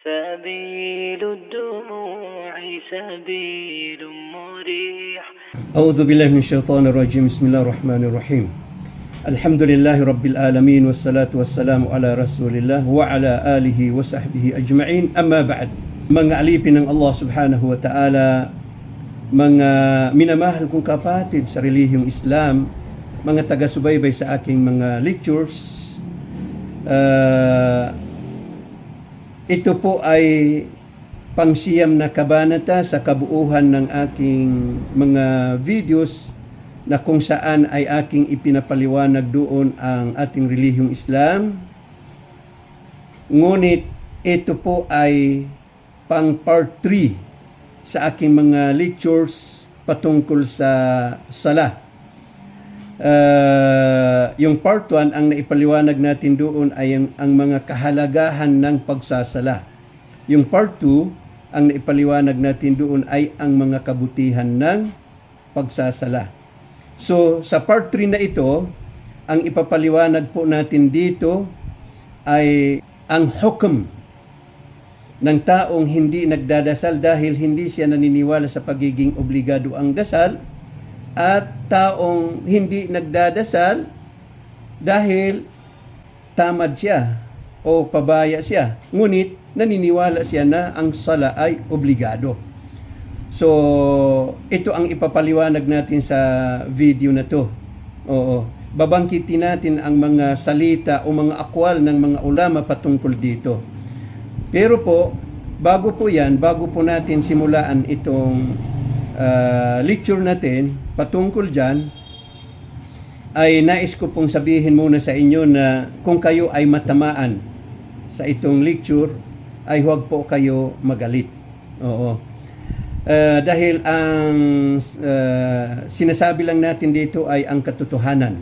سبيل الدموع سبيل مريح. أعوذ بالله من الشيطان الرجيم. بسم الله الرحمن الرحيم. الحمد لله رب العالمين والصلاة والسلام على رسول الله وعلى آله وصحبه أجمعين. أما بعد, mga alipin ng Allah subhanahu wa ta'ala, mga minamahal kong kapatid sa relihiyong Islam, mga taga-subaybay sa aking mga lectures, ito po ay pangsiyam na kabanata sa kabuuhan ng aking mga videos na kung saan ay aking ipinapaliwanag doon ang ating relihiyong Islam. Ngunit ito po ay pang part 3 sa aking mga lectures patungkol sa sala. Yung part 1, ang naipaliwanag natin doon ay ang mga kahalagahan ng pagsasala. Yung part 2, ang naipaliwanag natin doon ay ang mga kabutihan ng pagsasala. So, sa part 3 na ito, ang ipapaliwanag po natin dito ay ang hukom ng taong hindi nagdadasal dahil hindi siya naniniwala sa pagiging obligado ang dasal, at taong hindi nagdadasal dahil tamad siya o pabaya siya, ngunit naniniwala siya na ang sala ay obligado. So, ito ang ipapaliwanag natin sa video na to. Oo. Babangkitin natin ang mga salita o mga akwal ng mga ulama patungkol dito. Pero po, bago po natin simulaan itong lecture natin patungkol dyan, ay nais ko pong sabihin muna sa inyo na kung kayo ay matamaan sa itong lecture, ay huwag po kayo magalit. Oo. Dahil ang sinasabi lang natin dito ay ang katotohanan.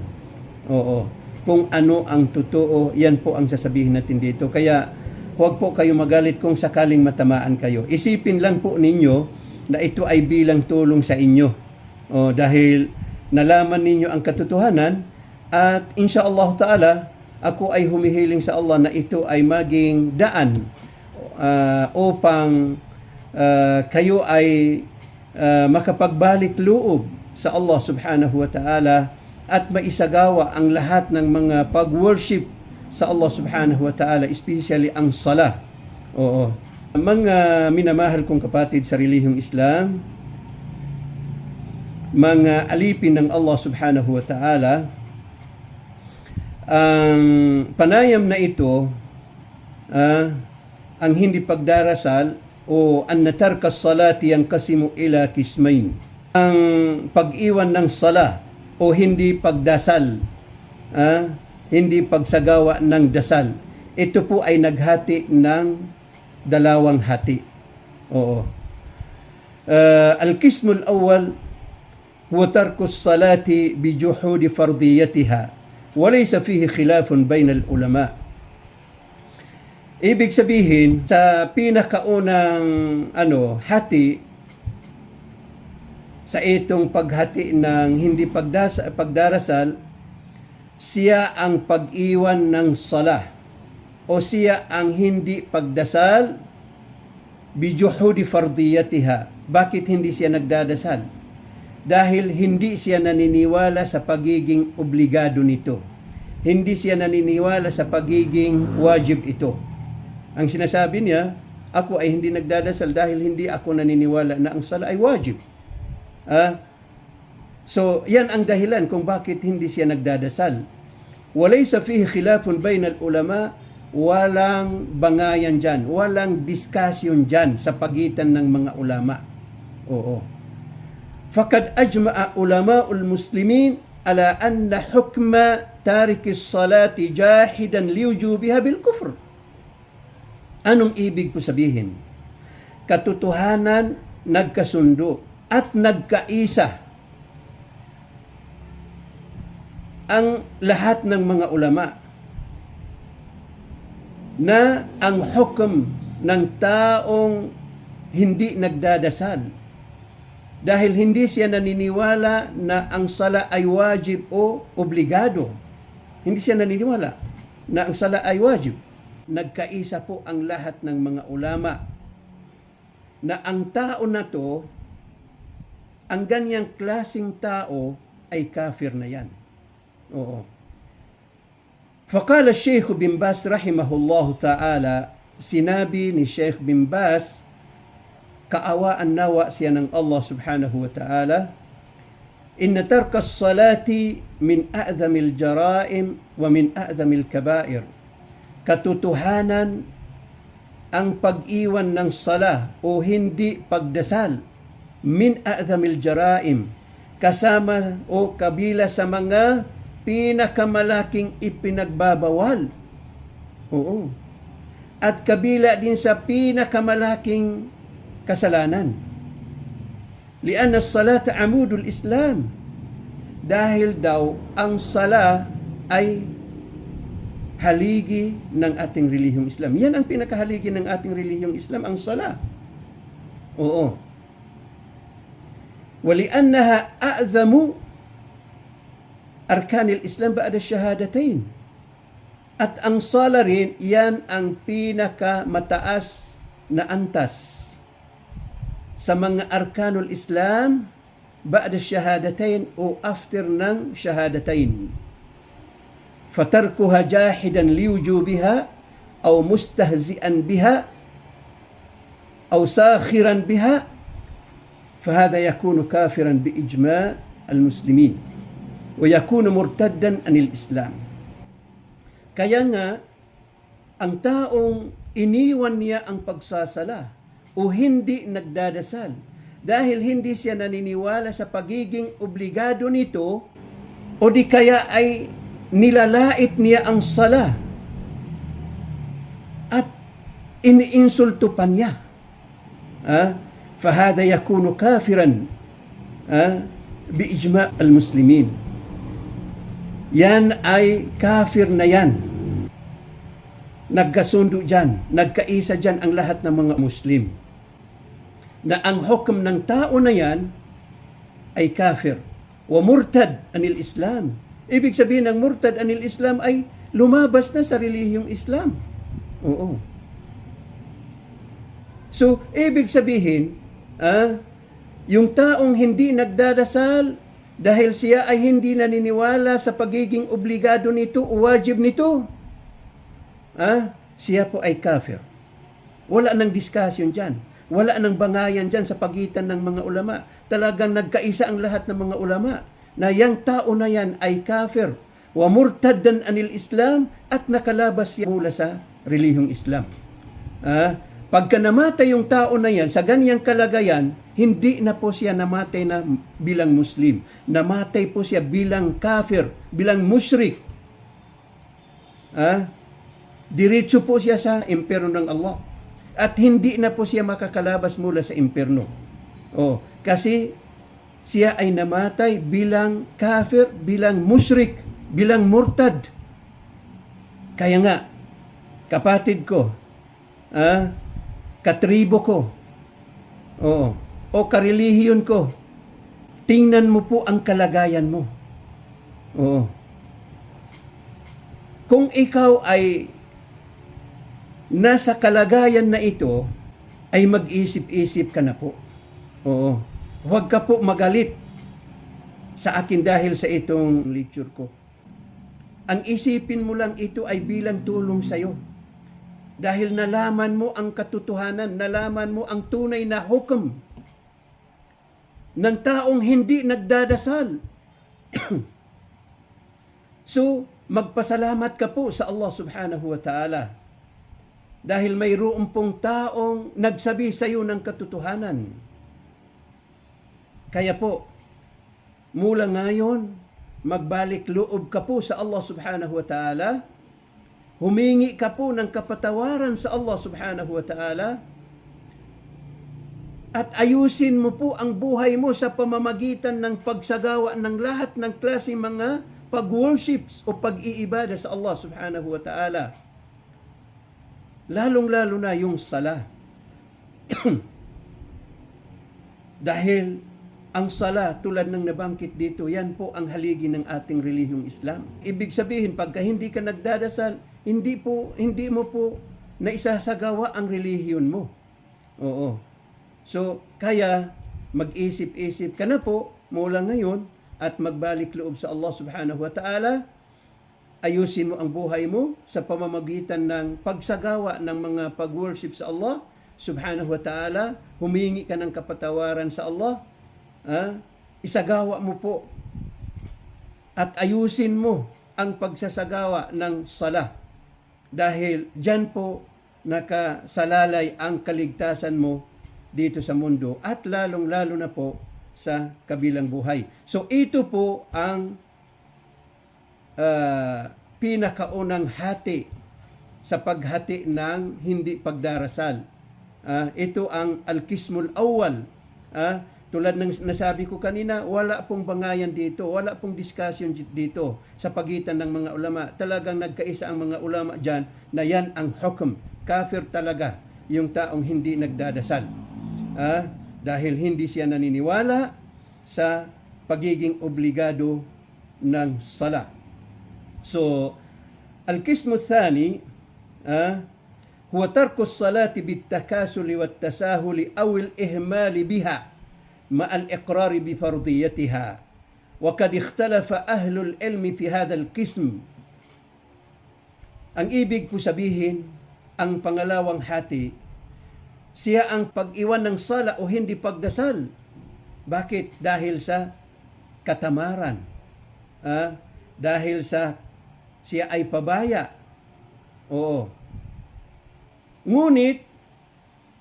Oo. Kung ano ang totoo, yan po ang sasabihin natin dito. Kaya huwag po kayo magalit kung sakaling matamaan kayo. Isipin lang po ninyo na ito ay bilang tulong sa inyo. Dahil nalaman ninyo ang katotohanan, at insyaallah ta'ala, ako ay humihiling sa Allah na ito ay maging daan upang kayo ay makapagbalik loob sa Allah subhanahu wa ta'ala at maisagawa ang lahat ng mga pag-worship sa Allah subhanahu wa ta'ala, especially ang salah. Oo. Mga minamahal kong kapatid sa relihiyong Islam, mga alipin ng Allah subhanahu wa ta'ala, ang panayam na ito, ang hindi pagdarasal o an natarka salati yang kasimu ila kismain, ang pag-iwan ng sala o hindi pagdasal, hindi pagsagawa ng dasal, ito po ay naghati ng dalawang hati. Oo. Al-qismul awwal huwa tarku as-salati bi juhudi fardiyatiha wa laysa fihi khilafun bayna al-ulama. Ibig sabihin, sa pinakaunang hati sa itong paghati ng hindi pagdarasal, siya ang pag-iwan ng salah o siya ang hindi pagdasal bijuhudi fardiyatiha. Bakit hindi siya nagdadasal? Dahil hindi siya naniniwala sa pagiging obligado nito. Hindi siya naniniwala sa pagiging wajib ito. Ang sinasabi niya, ako ay hindi nagdadasal dahil hindi ako naniniwala na ang sala ay wajib. So, yan ang dahilan kung bakit hindi siya nagdadasal. Walaysa fihi khilafun bainal ulama, walang bangayan dyan, walang discussion dyan sa pagitan ng mga ulama. Oo. Fakad ajma'a ulama'ul muslimin ala anna hukma tarikis salati jahidan liwujubiha bil kufr. Anong ibig po sabihin? Katotohanan, nagkasundo at nagkaisa ang lahat ng mga ulama na ang hukom ng taong hindi nagdadasal dahil hindi siya naniniwala na ang sala ay wajib o obligado. Hindi siya naniniwala na ang sala ay wajib. nagkaisa po ang lahat ng mga ulama na ang tao na to, ang ganyang klasing tao ay kafir na yan. Oo. Faqala Sheikh bin Baz rahimahullahu ta'ala, sinabi ni Sheikh bin Baz, kaawaan nawa siya ng Allah subhanahu wa ta'ala, inna tarka as-salati min a'dhamil jara'im wa min a'dhamil kaba'ir. Katotohanan, ang pag-iwan ng sala o hindi pagdasal, min a'dhamil jara'im, kasama o kabila sa mga pinakamalaking ipinagbabawal. Oo. At kabila din sa pinakamalaking kasalanan. Lianna as-salata amudul Islam. Dahil daw ang sala ay haligi ng ating relihiyong Islam. Yan ang pinakahaligi ng ating relihiyong Islam, ang sala. Oo. Waliannaha a'dhamu arkanil Islam ba'da syahadatain. At ang sala rin, yan ang pinakamataas na antas sa mga arkanul Islam ba'da syahadatain o after ng syahadatain. Fatarkuha jahidan liwujubiha aw mustahzi'an biha aw sakhiran biha fahada yakunu kafiran biijma' al-muslimin wa yakunu murtaddan anil Islam. Kaya nga, ang taong iniwan niya ang pagsasala o hindi nagdadasal dahil hindi siya naniniwala sa pagiging obligado nito o di kaya ay nilalait niya ang sala at iniinsulto pa niya. Fahada yakunu kafiran biijma' al-muslimin. Yan ay kafir na yan. Nagkasundo dyan, nagkaisa dyan ang lahat ng mga Muslim. Na ang hukom ng tao na yan ay kafir. Wa murtad anil Islam. Ibig sabihin ng murtad anil Islam ay lumabas na sa relihiyong Islam. Oo. So, ibig sabihin, yung taong hindi nagdadasal dahil siya ay hindi naniniwala sa pagiging obligado nito o wajib nito, siya po ay kafir. Wala nang discussion dyan. Wala nang bangayan dyan sa pagitan ng mga ulama. Talagang nagkaisa ang lahat ng mga ulama na yang tao na yan ay kafir. Wa murtaddan anil Islam at nakalabas siya mula sa relihiyong Islam. Pagka namatay yung tao na yan, sa ganyang kalagayan, hindi na po siya namatay na bilang Muslim. Namatay po siya bilang kafir, bilang musyrik. Diretso po siya sa impyerno ng Allah. At hindi na po siya makakalabas mula sa impyerno. Kasi siya ay namatay bilang kafir, bilang musyrik, bilang murtad. Kaya nga, kapatid ko, katribo ko, o karelihiyon ko, tingnan mo po ang kalagayan mo. Kung ikaw ay nasa kalagayan na ito, ay mag-isip-isip ka na po. Huwag ka po magalit sa akin dahil sa itong lecture ko. Ang isipin mo lang ito ay bilang tulong sa iyo. Dahil nalaman mo ang katotohanan, nalaman mo ang tunay na hukom ng taong hindi nagdadasal. So, magpasalamat ka po sa Allah subhanahu wa ta'ala. Dahil mayroon pong taong nagsabi sa iyo ng katotohanan. Kaya po, mula ngayon, magbalik loob ka po sa Allah subhanahu wa ta'ala. Humingi ka po ng kapatawaran sa Allah subhanahu wa ta'ala at ayusin mo po ang buhay mo sa pamamagitan ng pagsagawa ng lahat ng klaseng mga pag-worships o pag-iibada sa Allah subhanahu wa ta'ala. Lalong-lalo na yung sala. Dahil ang sala, tulad ng nabanggit dito, yan po ang haligi ng ating relihiyong Islam. Ibig sabihin, pagka hindi ka nagdadasal, hindi mo po naisasagawa ang relihiyon mo. Oo. So, kaya mag-isip-isip ka na po mula ngayon at magbalik loob sa Allah subhanahu wa ta'ala. Ayusin mo ang buhay mo sa pamamagitan ng pagsagawa ng mga pag-worship sa Allah subhanahu wa ta'ala. Humingi ka ng kapatawaran sa Allah. Isagawa mo po at ayusin mo ang pagsasagawa ng sala. Dahil dyan po nakasalalay ang kaligtasan mo dito sa mundo at lalong-lalo na po sa kabilang buhay. So ito po ang pinakaunang hati sa paghati ng hindi pagdarasal. Ito ang al-qismul awwal. Tulad ng nasabi ko kanina, wala pong bangayan dito, wala pong discussion dito sa pagitan ng mga ulama. Talagang nagkaisa ang mga ulama dyan na yan ang hukum. Kafir talaga yung taong hindi nagdadasal. Dahil hindi siya naniniwala sa pagiging obligado ng sala. So, al-qismu thani, huwa tarku as-salati bit-takasuli wat-tasahuli aw al-ihmali biha مع الإقرار بفرضيتها وقد اختلف أهل العلم في هذا القسم. Ang ibig po sabihin, ang pangalawang hati, siya ang pag-iwan ng sala o hindi pagdasal. Bakit? Dahil sa katamaran. Dahil sa siya ay pabaya. Oo. Ngunit,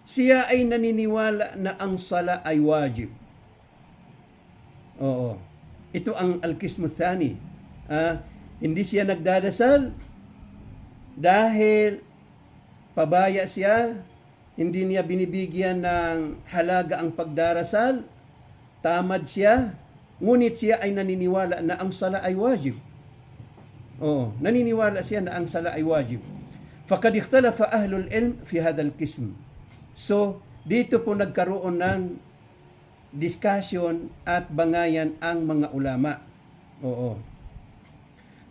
siya ay naniniwala na ang sala ay wajib. Oo. Ito ang al-qismu thani. Hindi siya nagdadasal dahil pabaya siya, hindi niya binibigyan ng halaga ang pagdarasal, tamad siya, ngunit siya ay naniniwala na ang sala ay wajib. Oo. Naniniwala siya na ang sala ay wajib. فقد اختلف أهل العلم في هذا القسم. So, dito po nagkaroon ng discussion at bangayan ang mga ulama. Oo.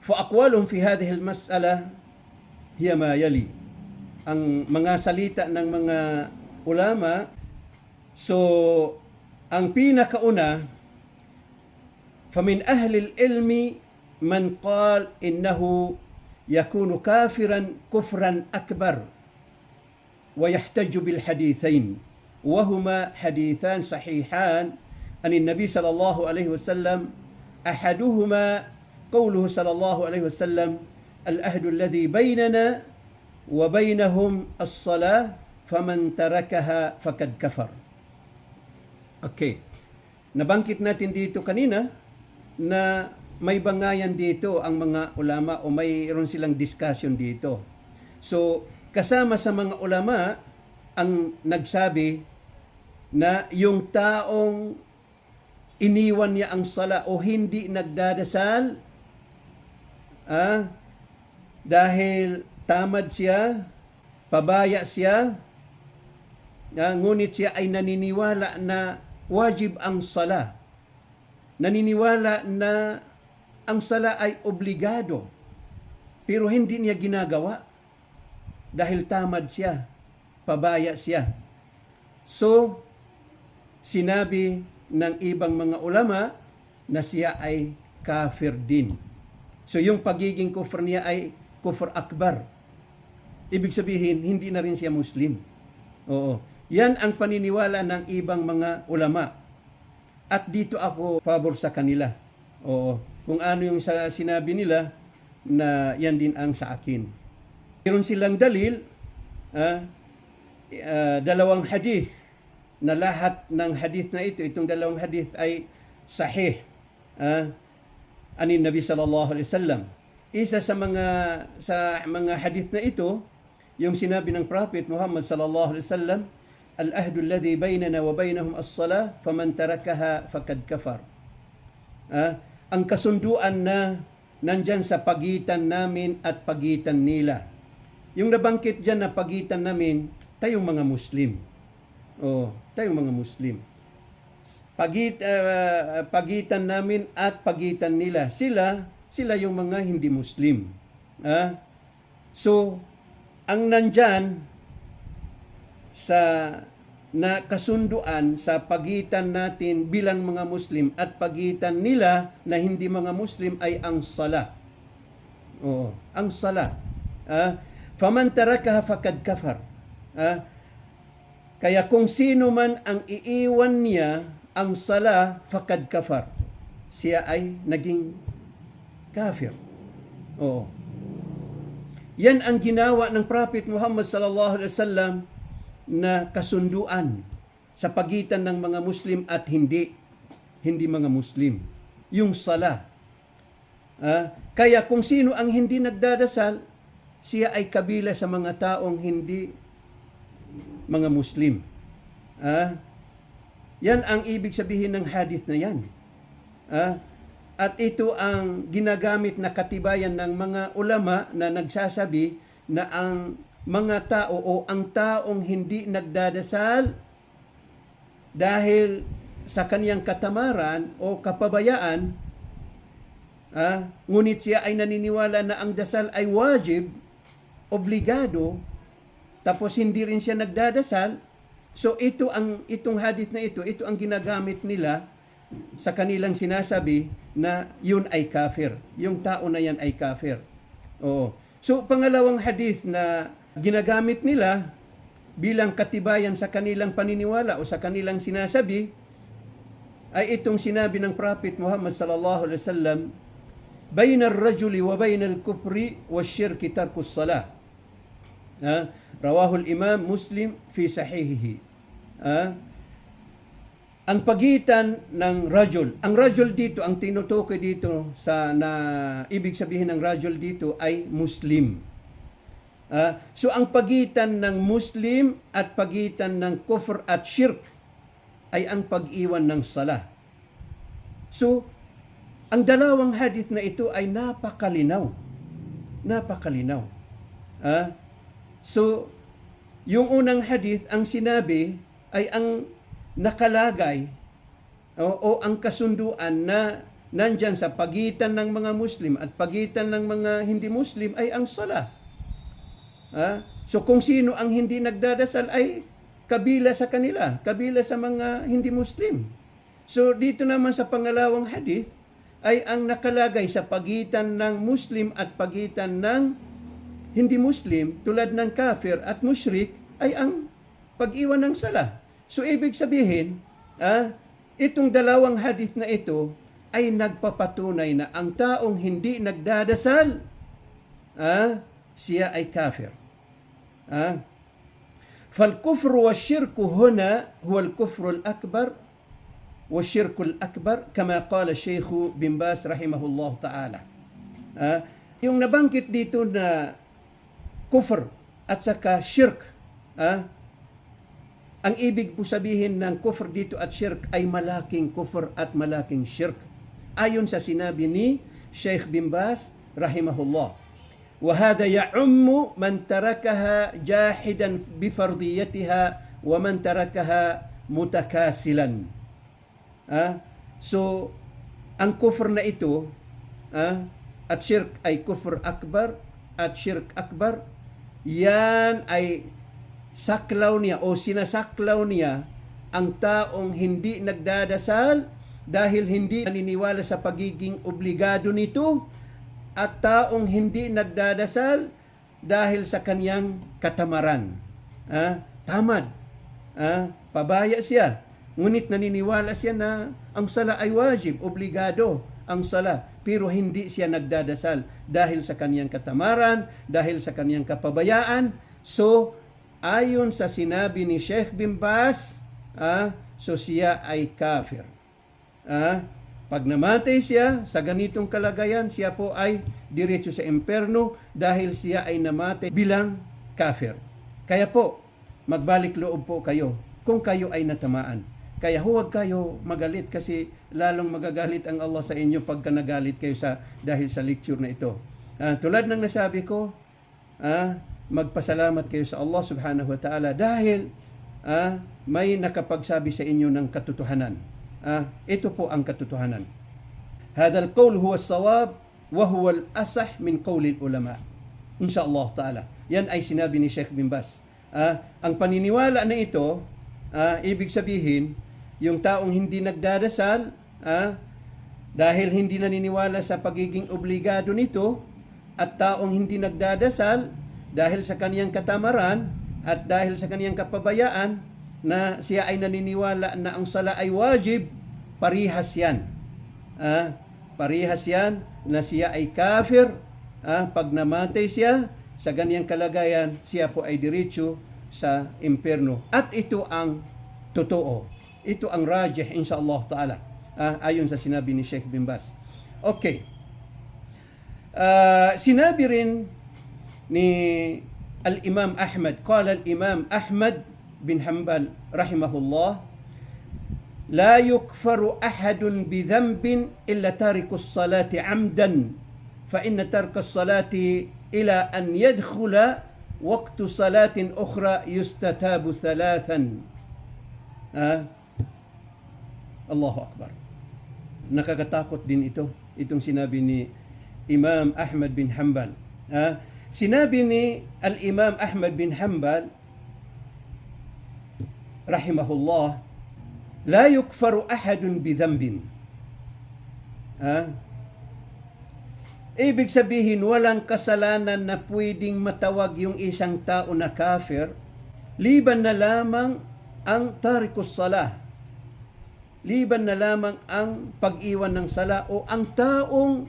فأقوالهم في هذه المسألة هي ما يلي. Ang mga salita ng mga ulama, so, ang pinakauna, فمن أهل العلم من قال إنه يكون كافرا كفرا أكبر ويحتج بالحديثين وهما حديثان صحيحان عن النبي صلى الله عليه وسلم. أحدهما قوله صلى الله عليه وسلم العهد الذي بيننا وبينهم الصلاة فمن تركها فقد كفر. Okay. Nabangkit natin dito kanina na may bangayan dito ang mga ulama o mayroon silang discussion dito. So, kasama sa mga ulama ang nagsabi na yung taong iniwan niya ang sala o hindi nagdadasal dahil tamad siya, pabaya siya, ngunit siya ay naniniwala na wajib ang sala. Naniniwala na ang sala ay obligado pero hindi niya ginagawa. Dahil tamad siya, pabaya siya. So, sinabi ng ibang mga ulama na siya ay kafir din. So, yung pagiging kufr niya ay kufr akbar. Ibig sabihin, hindi na rin siya Muslim. Oo. Yan ang paniniwala ng ibang mga ulama. At dito ako pabor sa kanila. Oo. Kung ano yung sinabi nila, na yan din ang sa akin. Meron silang dalil, dalawang hadith, na lahat ng hadith na ito, itong dalawang hadith ay sahih. Anin Nabi sallallahu alaihi wasallam. Isa sa mga hadith na ito, yung sinabi ng Prophet Muhammad sallallahu alaihi wasallam, al-ahdu alladhi baynana wa baynahum as-salah, faman tarakaha faqad kafar. Ang kasunduan na nandyan sa pagitan namin at pagitan nila. Yung nabangkit dyan na pagitan namin, tayong mga Muslim. Tayong mga Muslim. Pagitan namin at pagitan nila. Sila yung mga hindi Muslim. So, ang nandyan sa na kasunduan sa pagitan natin bilang mga Muslim at pagitan nila na hindi mga Muslim ay ang sala. Oo, ang sala. Faman tarakaha faqad kafar. Kaya kung sino man ang iiwan niya ang sala, faqad kafar. Siya ay naging kafir. Oo. Yan ang ginawa ng Prophet Muhammad sallallahu alaihi wasallam na kasunduan sa pagitan ng mga Muslim at hindi mga Muslim. Yung sala. Kaya kung sino ang hindi nagdadasal, siya ay kabila sa mga taong hindi mga Muslim. Yan ang ibig sabihin ng hadith na yan. At ito ang ginagamit na katibayan ng mga ulama na nagsasabi na ang mga tao o ang taong hindi nagdadasal dahil sa kaniyang katamaran o kapabayaan, ngunit siya ay naniniwala na ang dasal ay wajib, obligado, tapos hindi rin siya nagdadasal. So itong hadith na ito ang ginagamit nila sa kanilang sinasabi na yun ay kafir. Yung tao na yan ay kafir. Oo. So pangalawang hadith na ginagamit nila bilang katibayan sa kanilang paniniwala o sa kanilang sinasabi ay itong sinabi ng Prophet Muhammad sallallahu alaihi wasallam, "Bayna ar-rajuli wa bayna al-kufri wash-shirki tarkus salah." Rawahu al-Imam Muslim fi sahihihi. Ang pagitan ng rajul, ang rajul dito, ang tinutukoy dito sa na ibig sabihin ng rajul dito ay Muslim. So ang pagitan ng Muslim at pagitan ng kufr at shirk ay ang pag-iwan ng sala. So ang dalawang hadith na ito ay napakalinaw. Napakalinaw. So yung unang hadith, ang sinabi ay ang nakalagay o ang kasunduan na nandyan sa pagitan ng mga Muslim at pagitan ng mga hindi Muslim ay ang sala. So kung sino ang hindi nagdadasal ay kabila sa kanila, kabila sa mga hindi Muslim. So dito naman sa pangalawang hadith ay ang nakalagay sa pagitan ng Muslim at pagitan ng hindi Muslim tulad ng kafir at mushrik ay ang pag-iwan ng sala. So ibig sabihin, itong dalawang hadith na ito ay nagpapatunay na ang taong hindi nagdadasal, siya ay kafir. فالكفر والشرك هنا هو الكفر الأكبر والشرك الأكبر كما قال الشيخ بن باز رحمه الله تعالى. Yung nabanggit dito na kufr at saka shirk, ang ibig po sabihin ng kufr dito at shirk ay malaking kufr at malaking shirk. Ayon sa sinabi ni Sheikh bin Baz rahimahullah. وهذا يعم من تركها جاحدا بفرضيتها ومن تركها متكاسلا. So ang kufr na ito at shirk ay kufr akbar at shirk akbar, yan ay saklaw niya o sinasaklaw niya ang taong hindi nagdadasal dahil hindi naniniwala sa pagiging obligado nito at taong hindi nagdadasal dahil sa kaniyang katamaran. Tamad. Pabaya siya. Ngunit naniniwala siya na ang sala ay wajib, obligado ang sala. Pero hindi siya nagdadasal dahil sa kaniyang katamaran, dahil sa kaniyang kapabayaan. So, ayon sa sinabi ni Sheikh bin Baz, so siya ay kafir. Pag namatay siya sa ganitong kalagayan, siya po ay diretso sa imperno dahil siya ay namatay bilang kafir. Kaya po, magbalik loob po kayo kung kayo ay natamaan. Kaya huwag kayo magalit kasi lalong magagalit ang Allah sa inyo pagka nagalit kayo dahil sa lecture na ito. Tulad ng nasabi ko, magpasalamat kayo sa Allah subhanahu wa ta'ala dahil may nakapagsabi sa inyo ng katotohanan. Ito po ang katotohanan. Hadha al-qawl huwa as-sawab wa huwa al-asah min qawli al-ulama. Insyaallah ta'ala. Yan ay sinabi ni Sheikh bin Baz. Ang paniniwala na ito, ibig sabihin, yung taong hindi nagdadasal, dahil hindi naniniwala sa pagiging obligado nito, at taong hindi nagdadasal dahil sa kaniyang katamaran at dahil sa kaniyang kapabayaan na siya ay naniniwala na ang sala ay wajib, parihas yan. Parihas yan na siya ay kafir. Pag namatay siya, sa ganiyang kalagayan, siya po ay diretso sa impyerno. At ito ang totoo. Ito ang rajih, insyaallah ta'ala. Ayon sa sinabi ni Sheikh bin Baz. Okay. Sinabi rin ni Al-Imam Ahmad, qala Al-Imam Ahmad bin Hanbal rahimahullah, la yukfaru ahadun bidhanbin illa tarikus salati amdan, fa inna tarkas salati ila an yadkhula waqtu salatin ukhra yustatabu thalathan. Allahu Akbar. Nakakatakot din ito, itong sinabi ni Imam Ahmad bin Hanbal. Sinabi ni Al-Imam Ahmad bin Hanbal rahimahullah, la yukfaru ahadun bidhanbin. Ibig sabihin, walang kasalanan na pwedeng matawag yung isang tao na kafir, liban na lamang ang tarikus salah, liban na lamang ang pag-iwan ng sala o ang taong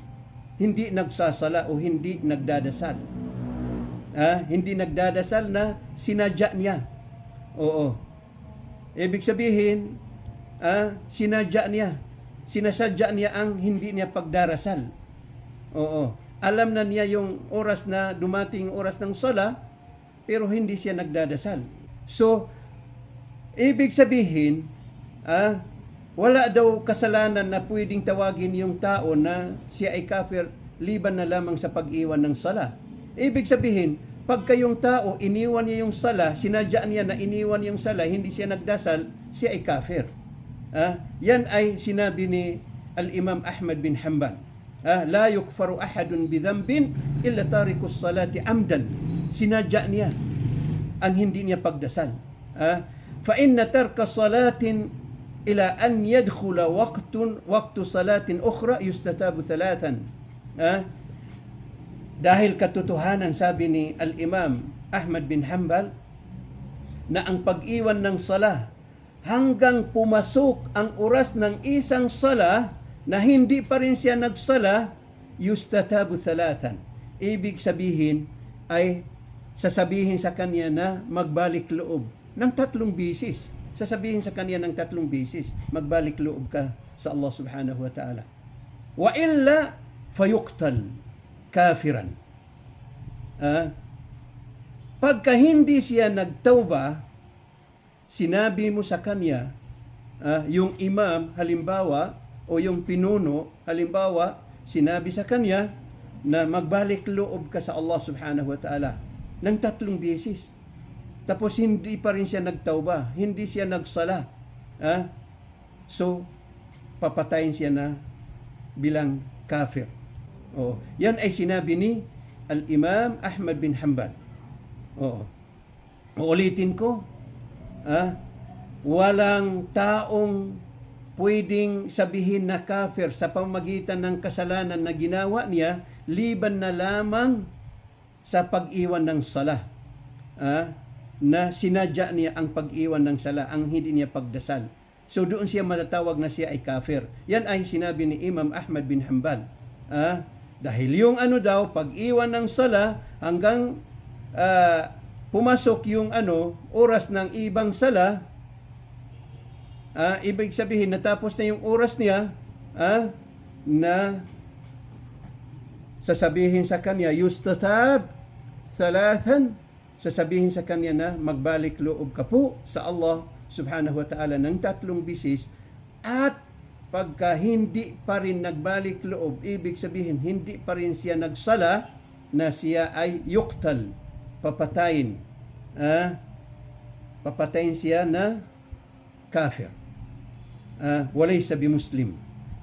hindi nagsasala o hindi nagdadasal. Hindi nagdadasal na sinadya niya. Oo. Ibig sabihin, sinadya niya. Sinasadya niya ang hindi niya pagdarasal. Oo. Alam na niya yung oras na dumating oras ng sala, pero hindi siya nagdadasal. So, ibig sabihin, wala daw kasalanan na pwedeng tawagin yung tao na siya ay kafir liban na lamang sa pag-iwan ng sala. Ibig sabihin, pagka yung tao iniwan niya yung sala, sinadya niya na iniwan yung sala, hindi siya nagdasal, siya ay kafir. Yan ay sinabi ni Al-Imam Ahmad bin Hanbal. La yukfaru ahadun bidhanbin illa tarikus salati amdan. Sinadya niya ang hindi niya pagdasal. Fa inna tarka salatin ila an yadkhula waqtu salatin ukhra yustatabu thalathan. Dahil katotohanan, sabi ni Al-Imam Ahmad bin Hanbal, na ang pag-iwan ng sala hanggang pumasok ang oras ng isang sala na hindi pa rin siya nagsala, yustatabu thalathan. Ibig sabihin ay sasabihin sa kanya na magbalik loob ng 3 bisis. Sasabihin sa kanya ng 3 bisis, magbalik loob ka sa Allah subhanahu wa ta'ala. Wa illa fayuqtal kafiran. Pagka hindi siya nagtauba, sinabi mo sa kanya, yung imam halimbawa o yung pinuno halimbawa, sinabi sa kanya na magbalik loob ka sa Allah subhanahu wa ta'ala ng 3 bisis. Tapos hindi pa rin siya nagtauba, hindi siya nagsala. So, papatayin siya na bilang kafir. Yan ay sinabi ni Al-Imam Ahmad bin Hanbal. Uulitin ko, walang taong pwedeng sabihin na kafir sa pamamagitan ng kasalanan na ginawa niya, liban na lamang sa pag-iwan ng sala. Na sinadya niya ang pag-iwan ng sala, ang hindi niya pagdasal. So doon siya matatawag na siya ay kafir. Yan ay sinabi ni Imam Ahmad bin Hanbal. Dahil yung pag-iwan ng sala hanggang pumasok yung oras ng ibang sala, ibig sabihin natapos na yung oras niya, na sasabihin sa kanya, yustatab thalathan, sasabihin sa kanya na magbalik loob ka po sa Allah subhanahu wa ta'ala ng 3 bisis, at pagka hindi pa rin nagbalik loob, ibig sabihin hindi pa rin siya nagsala, na siya ay yuqtal, papatayin. Papatayin siya na kafir. Walaysa bimuslim.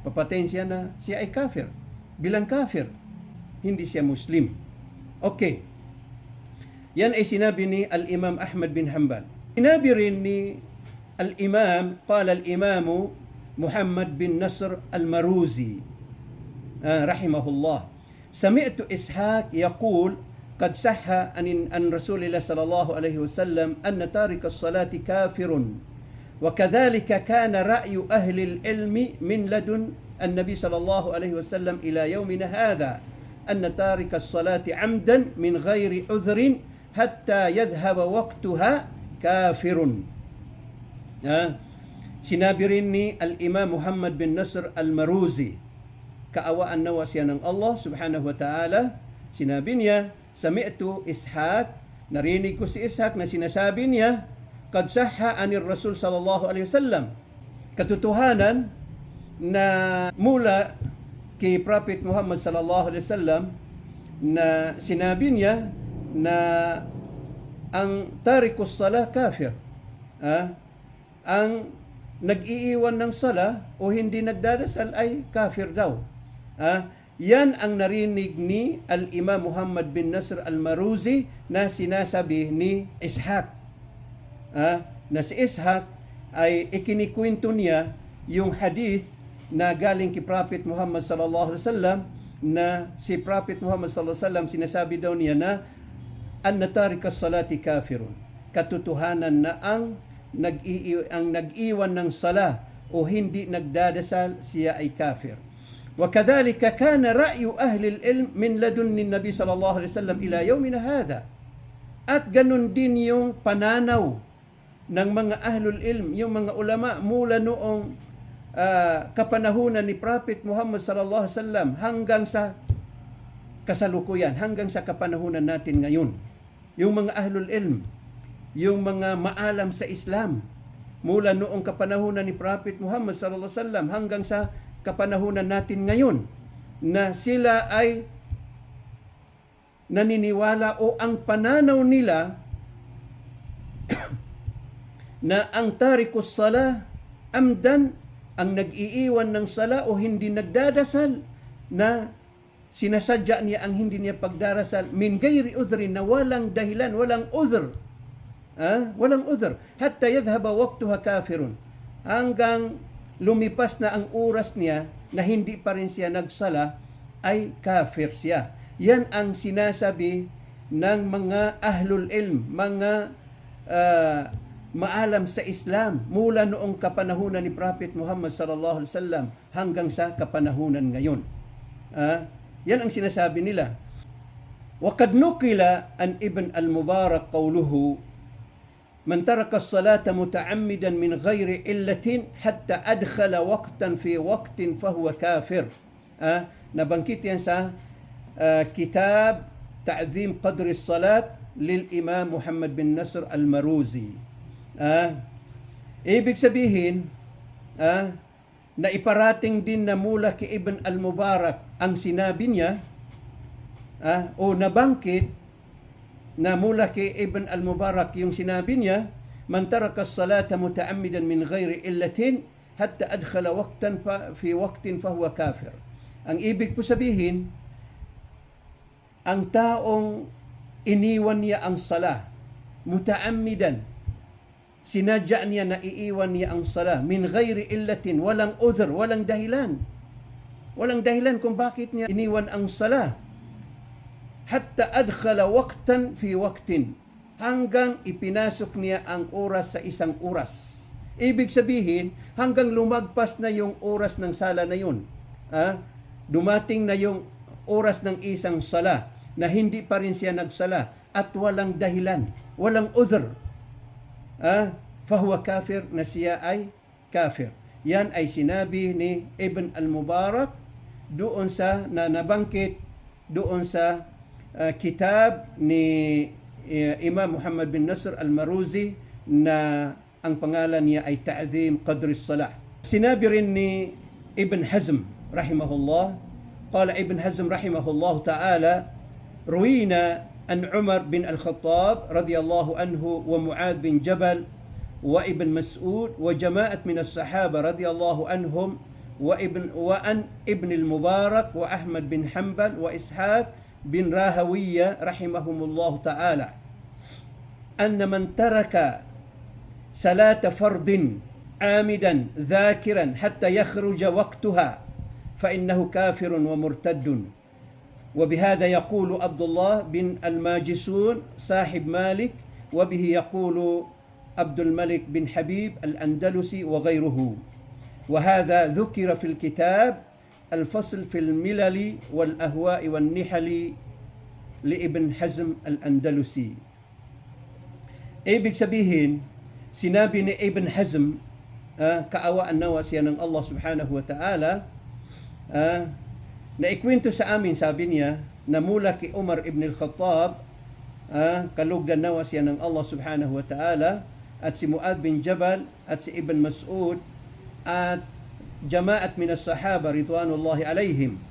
Papatayin siya na siya ay kafir. Bilang kafir, hindi siya Muslim. Okay. Yan ay sinabi ni Al-Imam Ahmad bin Hanbal. Sinabi rin ni Al-Imam, qala Al-Imamu Muhammad bin Nasr Al-Maruzi rahimahullah, sami'tu Ishaq yaqul قد صح عن رسول الله صلى الله عليه وسلم أن تارك الصلاة كافر وكذلك كان رأي أهل العلم من لدن النبي صلى الله عليه وسلم إلى يومنا هذا أن تارك الصلاة عمدا من غير عذر حتى يذهب وقتها كافر. Sinabi rin ni Al-Imam Muhammad bin Nasr Al-Maruzi, kaawaan nawa siya ng Allah subhanahu wa ta'ala, sinabi niya, sami'tu Ishaq, narinig ko si Ishaq na sinasabi niya, qad sahha anir Rasul sallallahu alaihi wasallam, katotohanan na mula kay Prophet Muhammad sallallahu alaihi wasallam na sinabi niya na ang tarikus sala kafir, ang nag-iiwan ng sala o hindi nagdadasal ay kafir daw. Yan ang narinig ni Al-Imam Muhammad bin Nasr Al-Maruzi na sinasabi ni Ishaq. Na si Ishaq ay ikinikwento niya yung hadith na galing kay Prophet Muhammad sallallahu alaihi wasallam na si Prophet Muhammad sallallahu alaihi wasallam sinasabi daw niya na anna tarika salati kafirun. Katotohanan na ang nag-iwan ng sala o hindi nagdadasal siya ay kafir. وكذلك كان رأي أهل العلم من لدن النبي صلى الله عليه وسلم إلى يومنا هذا. At ganun din yung pananaw ng mga ahlul ilm, yung mga ulama mula noong kapanahunan ni Prophet Muhammad sallallahu alaihi wasallam hanggang sa kasalukuyan, hanggang sa kapanahunan natin ngayon. Yung mga ahlul ilm, yung mga maalam sa Islam mula noong kapanahunan ni Prophet Muhammad sallallahu alaihi wasallam hanggang sa kapanahunan natin ngayon, na sila ay naniniwala o ang pananaw nila na ang tarikus sala amdan, ang nag-iiwan ng sala o hindi nagdadasal, na sinasadya niya ang hindi niya pagdarasal min gayri udhrin, na walang dahilan, walang udhr, walang udhr, hatta yadhhaba waqtuha kafirun, hanggang lumipas na ang oras niya na hindi pa rin siya nagsala, ay kafir siya. Yan ang sinasabi ng mga ahlul ilm, mga maalam sa Islam mula noong kapanahunan ni Prophet Muhammad sallallahu alaihi wasallam hanggang sa kapanahunan ngayon. Yan ang sinasabi nila. وَقَدْ نُقِلَ عَنْ ابن المبارك قوله من ترك الصلاة متعمدا من غير علة حتى أدخل وقتا في وقت فهو كافر. Nabangkit yan sa kitab Ta'zim Qadr as-Salat lil-Imam Muhammad bin Nasr Al-Maruzi. Ibig sabihin, na iparating din na mula kay Ibn al-Mubarak ang sinabi niya, o nabangkit na mula kay Ibn al-Mubarak yung sinabi niya, man taraka as-salata muta'ammidan min ghairi illatin hatta adkhala waqtan fi waqtin fahuwa kafir. Ang ibig po sabihin, ang taong iniwan niya ang sala muta'ammidan, sinadya niya na iiwan niya ang sala min ghairi illatin, walang udhr, walang dahilan kung bakit niya iniwan ang sala, hatta adkhala waqtan fi waqtin, hanggang ipinasok niya ang oras sa isang oras. Ibig sabihin, hanggang lumagpas na yung oras ng sala na yun. Dumating na yung oras ng isang sala na hindi pa rin siya nagsala at walang dahilan, walang udhr. Fahuwa kafir, na siya ay kafir. Yan ay sinabi ni Ibn al-Mubarak doon sa nabangkit doon sa kitab ni Imam Muhammad bin Nasr Al-Maruzi na ang pangalan niya ay Ta'zim Qadr as-Salah. Sinabi rin ni Ibn Hazm rahimahullah, qala Ibn Hazm rahimahullah ta'ala, ruwina an Umar bin Al-Khattab radiyallahu anhu wa Mu'adh bin Jabal wa Ibn Mas'ud wa jama'at min as-sahaba radiyallahu anhum wa an Ibn al-Mubarak wa Ahmad bin Hanbal wa Ishaq bin Rahawiyya rahimahumullah ta'ala. أن من ترك صلاة فرض عامدا ذاكرا حتى يخرج وقتها فإنه كافر ومرتد. وبهذا يقول عبد الله بن الماجشون صاحب مالك، وبه يقول عبد الملك بن حبيب الأندلسي وغيره. وهذا ذكر في الكتاب الفصل في الملل والأهواء والنحل لابن حزم الأندلسي. Ibig sabihin, sinabi ni Ibn Hazm, kaawaan nawa siya ng Allah subhanahu wa ta'ala, na ikwento sa amin, sabi niya, na mula kay Umar ibn al-Khattab, kalugdan nawa siya ng Allah subhanahu wa ta'ala, at si Mu'adh bin Jabal, at si Ibn Mas'ud, at jama'at min as-sahaba ridwanullahi alayhim,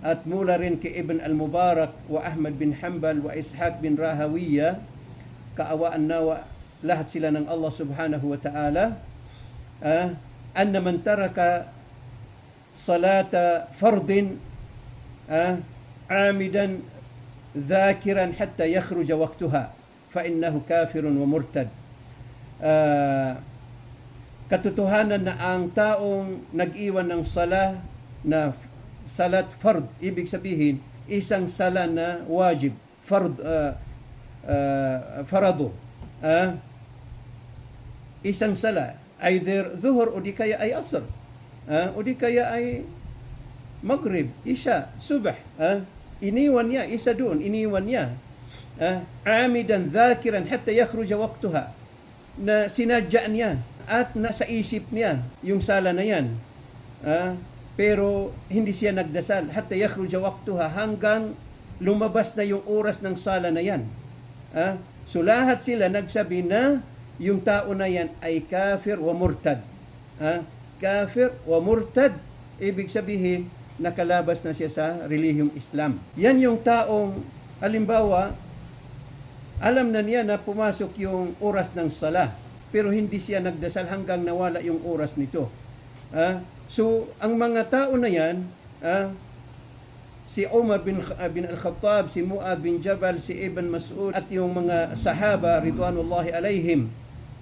at mula rin kay Ibn al-Mubarak wa Ahmad bin Hanbal wa Ishaq bin Rahawiyya, kaawaan nawa lahat sila ng Allah subhanahu wa ta'ala, anna man taraka salata fardin amidan dhakiran hatta yakhruja waqtuha fa innahu kafirun wa murtad. Katotohanan na ang taong nag-iwan ng sala na salat fard, ibig sabihin isang sala na wajib, fard, farado, isang sala, either zuhur o di kaya ay asr, o di kaya ay maghrib, isya, subh, iniwan niya, isa doon, iniwan niya, amidan dhakiran hatta yakhruja waqtuha, na sinadya niya at nasa isip niya yung sala na yan, pero hindi siya nagdasal hatta yakhruja waqtuha, hanggang lumabas na yung oras ng sala na yan. So lahat sila nagsabi na yung tao na yan ay kafir wa murtad. Kafir wa murtad, ibig sabihin nakalabas na siya sa relihiyong Islam. Yan yung taong, halimbawa, alam na niya na pumasok yung oras ng sala, pero hindi siya nagdasal hanggang nawala yung oras nito. So ang mga tao na yan, si Umar bin al-Khattab, si Mu'adh bin Jabal, si Ibn Mas'ud, at yung mga sahaba ridwanullahi alayhim,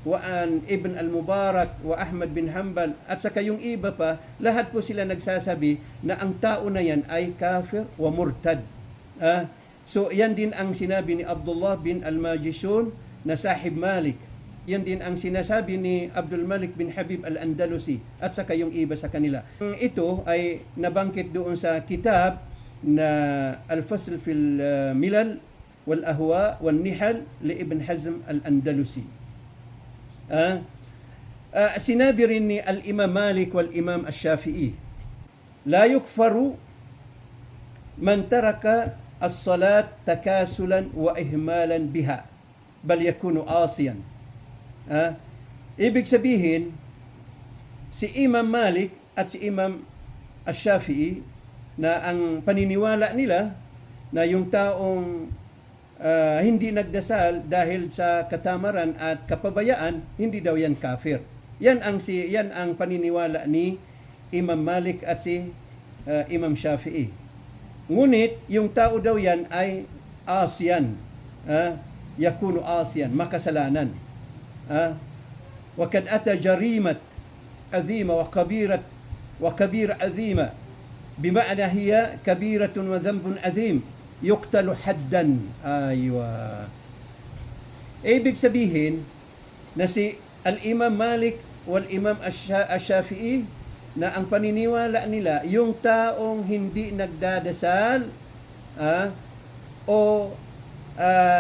wa an Ibn al-Mubarak, wa Ahmad bin Hanbal, at saka yung iba pa, lahat po sila nagsasabi na ang tao na yan ay kafir wa murtad. So yan din ang sinabi ni Abdullah bin al-Majishun na sahib Malik. Yan din ang sinasabi ni Abdul Malik bin Habib al-Andalusi, at saka yung iba sa kanila. Ito ay nabangkit doon sa kitab na Al-Fasl fil Milal wal Ahwa wal Nihal li Ibn Hazm al-Andalusi. Sinabi rin ni al-Imam Malik wal Imam al-Shafi'i, la yukfaru man taraka as-salat takasulan wa ihmalan biha bal yakunu asiyan. Ibig sabihin, si Imam Malik at si Imam al-Shafi'i, na ang paniniwala nila na yung taong hindi nagdasal dahil sa katamaran at kapabayaan, hindi daw yan kafir. Yan ang paniniwala ni Imam Malik at si Imam Shafi'i. Ngunit yung tao daw yan ay asiyan, yakunu asiyan, makasalanan. Wa kad ata jarimat azima wa kabira azima, bima'na hiya kabiratun wa dhanbun azim yuqtalu haddan. Aywa. Ibig sabihin na si al-Imam Malik wal Imam Ash-Shafi'i, na ang paniniwala nila, yung taong hindi nagdadasal o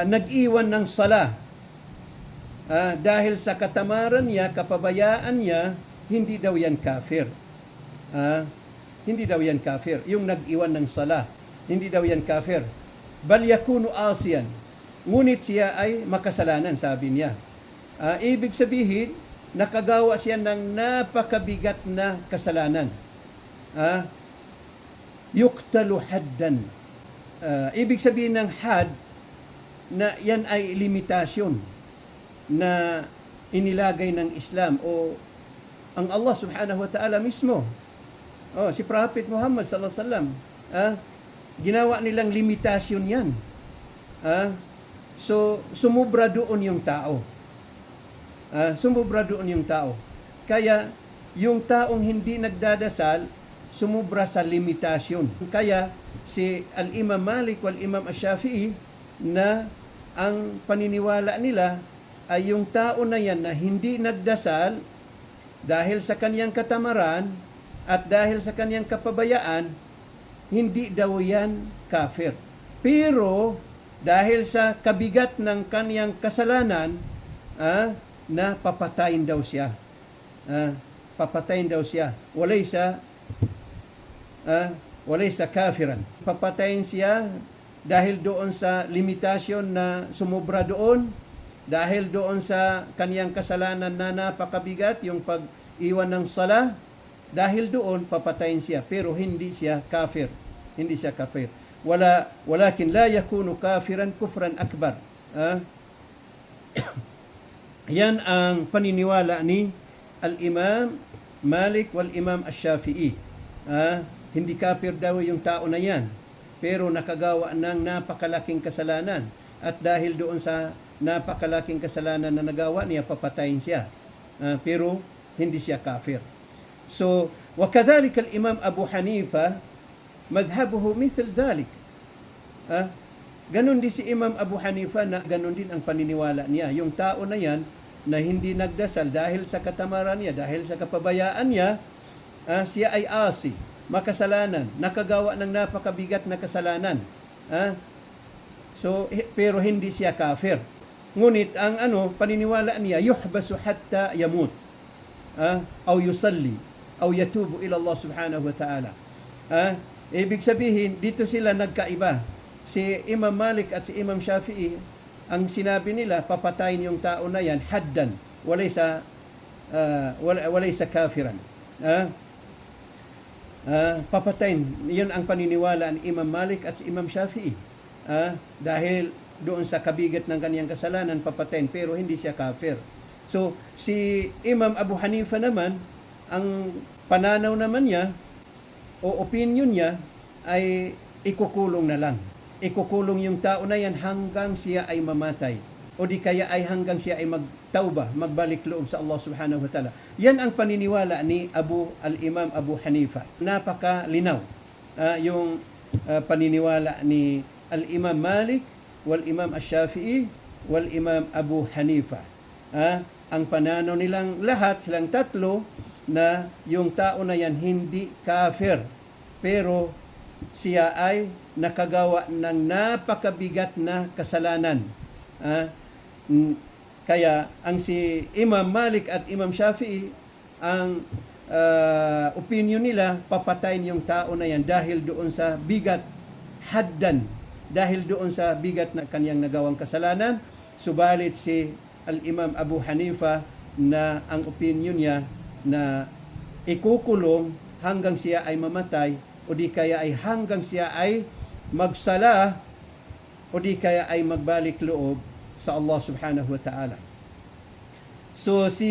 nag-iwan ng sala dahil sa katamaran niya, kapabayaan niya, hindi daw yan kafir. Hindi daw yan kafir. Yung nag-iwan ng sala, hindi daw yan kafir. Bal yakunu asiyan. Ngunit siya ay makasalanan, sabi niya. Ibig sabihin, nakagawa siya ng napakabigat na kasalanan. Yuqtalu haddan. Ibig sabihin ng had, na yan ay limitasyon na inilagay ng Islam o ang Allah subhanahu wa ta'ala mismo. Si Prophet Muhammad sallallahu alaihi wasallam, ginawa nilang limitasyon yan. So, sumubra doon yung tao. Sumubra doon yung tao. Kaya, yung taong hindi nagdadasal, sumubra sa limitasyon. Kaya, si Al-Imam Malik wal Imam Ash-Shafi'i na ang paniniwala nila ay yung tao na yan na hindi nagdasal dahil sa kaniyang katamaran at dahil sa kaniyang kapabayaan, hindi daw yan kafir. Pero dahil sa kabigat ng kaniyang kasalanan, na papatayin daw siya. Papatayin daw siya. Walay sa kafiran. Papatayin siya dahil doon sa limitasyon na sumubra doon, dahil doon sa kaniyang kasalanan na napakabigat, yung pag-iwan ng sala, dahil doon papatayin siya, pero hindi siya kafir. Hindi siya kafir. Walakin la yakunu kafiran kufran akbar. Yan ang paniniwala ni Al-Imam Malik wal Imam Ash-Shafi'i. Hindi kafir daw yung tao na yan, pero nakagawa ng napakalaking kasalanan. At dahil doon sa napakalaking kasalanan na nagawa niya, papatayin siya. Pero hindi siya kafir. So, وكذلك الإمام أبو حنيفة مذهبه مثل ذلك. Ganon din si Imam Abu Hanifa na ganon din ang paniniwala niya. Yung tao na yan na hindi nagdasal dahil sa katamaran niya, dahil sa kapabayaan niya, siya ay asi, makasalanan, nakagawa ng napakabigat na kasalanan. So, pero hindi siya kafir. Ngunit ang paniniwala niya, yuhbasu hatta yamut. Aw yusalli, aw yatubu ila Allah subhanahu wa ta'ala. Ibig sabihin, dito sila nagkaiba. Si Imam Malik at si Imam Shafi'i, ang sinabi nila, papatayin yung tao na yan, haddan, walay sa kafiran. Papatayin. Yun ang paniniwala ni Imam Malik at si Imam Shafi'i. Dahil doon sa kabigat ng kaniyang kasalanan, papatayin, pero hindi siya kafir. So, si Imam Abu Hanifa naman, ang pananaw naman niya, o opinion niya, ay ikukulong na lang. Ikukulong yung tao na yan hanggang siya ay mamatay. O di kaya ay hanggang siya ay magtauba, magbalik loob sa Allah subhanahu wa ta'ala. Yan ang paniniwala ni Al-Imam Abu Hanifa. Napakalinaw yung paniniwala ni Al-Imam Malik, wal Imam Ash-Shafi'i, wal Imam Abu Hanifa. Ang pananaw nilang lahat, silang tatlo, na yung tao na yan hindi kafir. Pero siya ay nakagawa ng napakabigat na kasalanan. Kaya ang si Imam Malik at Imam Shafi'i, ang opinion nila, papatayin yung tao na yan dahil doon sa bigat, haddan, dahil doon sa bigat na kaniyang nagawang kasalanan. Subalit si Al-Imam Abu Hanifa, na ang opinion niya na ikukulong hanggang siya ay mamatay, o di kaya ay hanggang siya ay magsala, o di kaya ay magbalik loob sa Allah subhanahu wa ta'ala. So si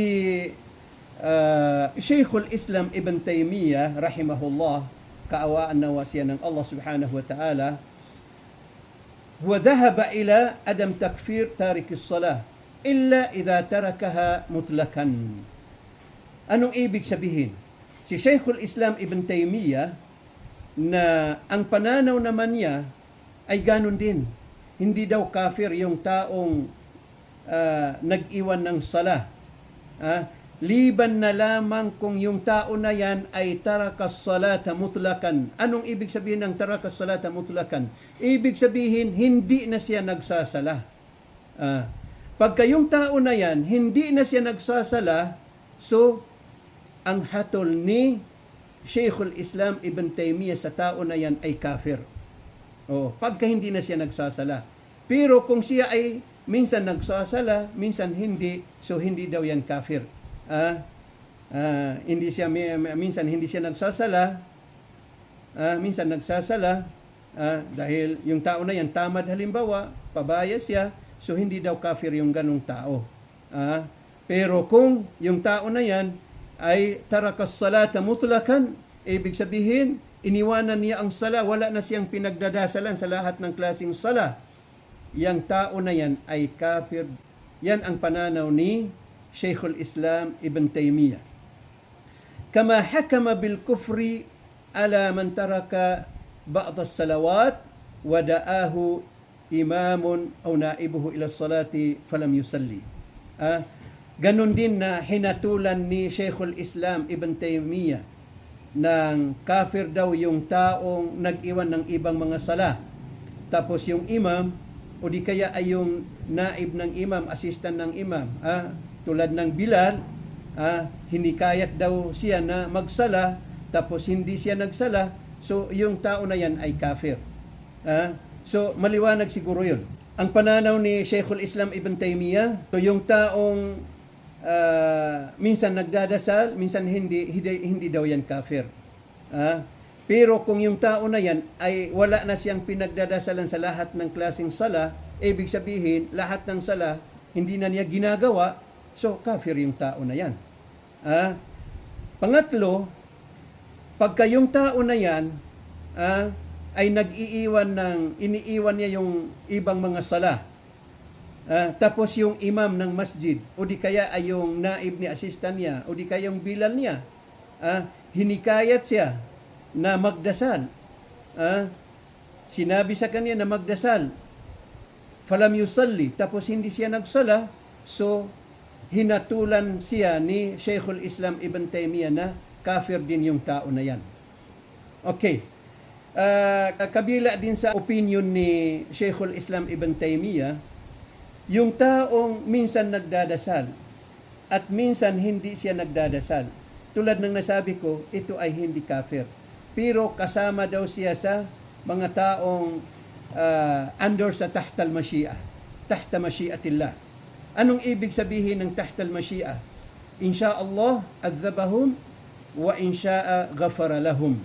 Shaykhul Islam Ibn Taymiyyah rahimahullah, kaawaan nawa siya ng Allah subhanahu wa ta'ala, huwa dhahaba ila adam takfir tarik as-salah illa idha tarakaha mutlakan. Anong ibig sabihin? Si Shaykhul Islam Ibn Taymiyyah, na ang pananaw naman niya ay ganun din. Hindi daw kafir yung taong nag-iwan ng sala. Liban na lamang kung yung tao na yan ay tarakas salata mutlakan. Anong ibig sabihin ng tarakas salata mutlakan? Ibig sabihin, hindi na siya nagsasala. Pagka yung tao na yan, hindi na siya nagsasala, so, ang hatol ni Shaykhul Islam Ibn Taymiyyah sa tao na yan ay kafir. Pagka hindi na siya nagsasala. Pero kung siya ay minsan nagsasala, minsan hindi, so hindi daw yan kafir. Minsan hindi siya nagsasala, minsan nagsasala, dahil yung tao na yan tamad halimbawa, pabaya siya, so hindi daw kafir yung ganong tao. Pero kung yung tao na yan ay tarakas salata mutlakan, ibig sabihin, iniwanan niya ang sala, wala na siyang pinagdadasalan sa lahat ng klaseng sala. yang tao na yan ay kafir. Yan ang pananaw ni Sheikhul Islam Ibn Taymiyyah. Kama hakama bil kufri ala man taraka ba'd as-salawat wa da'ahu imamun aw naibuhu ila salati falam yusalli. Ganon din na hinatulan ni Sheikhul Islam Ibn Taymiyyah ng kafir daw yung taong nag-iwan ng ibang mga sala. Tapos yung imam o di kaya ay yung naib ng imam, assistant ng imam, tulad ng Bilal, hinikayat daw siya na magsala, tapos hindi siya nagsala, so yung tao na yan ay kafir. So maliwanag siguro yun. Ang pananaw ni Sheikhul Islam Ibn Taymiyyah, so yung taong minsan nagdadasal, minsan hindi daw yan kafir. Pero kung yung tao na yan ay wala na siyang pinagdadasalan sa lahat ng klaseng sala, ibig sabihin, lahat ng sala, hindi na niya ginagawa, so kafir yung tao na yan. Pangatlo, pagka yung tao na yan ay iniiwan niya yung ibang mga sala, tapos yung imam ng masjid, o di kaya ay yung naib ni assistant niya, o di kaya yung bilal niya, hinikayat siya na magdasal. Sinabi sa kanya na magdasal. Falam yusalli. Tapos hindi siya nagsala. So, hinatulan siya ni Sheikhul Islam Ibn Taymiyyah na kafir din yung tao na yan. Okay. Kabila din sa opinion ni Sheikhul Islam Ibn Taymiyyah, yung taong minsan nagdadasal at minsan hindi siya nagdadasal. Tulad ng nasabi ko, ito ay hindi kafir. Pero kasama daw siya sa mga taong under sa tahtal mashi'ah. Tahta mashi'atillah. Anong ibig sabihin ng tahtal mashi'ah? Insha'Allah, adzabahum, wa insha'a ghafara lahum.